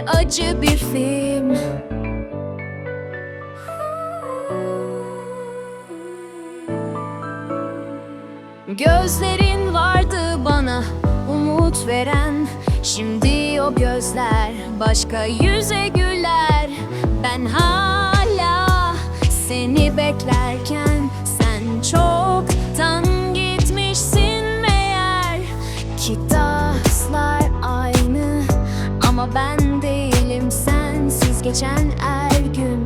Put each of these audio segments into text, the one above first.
Ne acı bir film. Gözlerin vardı bana umut veren. Şimdi o gözler başka yüze güler. Ben hala seni beklerken sen çoktan gitmişsin meğer. Ki taşlar aynı ama ben değilim sensiz geçen her gün.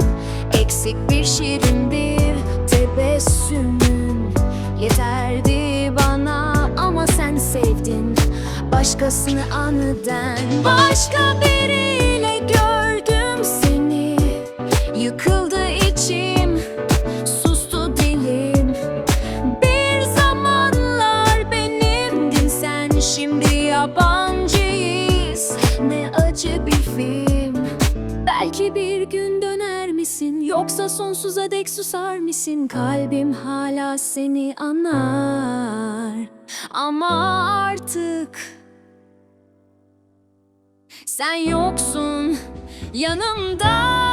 Eksik bir şirin bir tebessümün yeterdi bana ama sen sevdin başkasını aniden. Başka biriyle gördüm seni, yıkıldı içim, sustu dilim. Bir zamanlar benimdin sen, şimdi yabancıyız. Ne acı bir film. Belki bir gün döner misin, yoksa sonsuza dek susar mısın? Kalbim hala seni anar ama artık sen yoksun yanımda.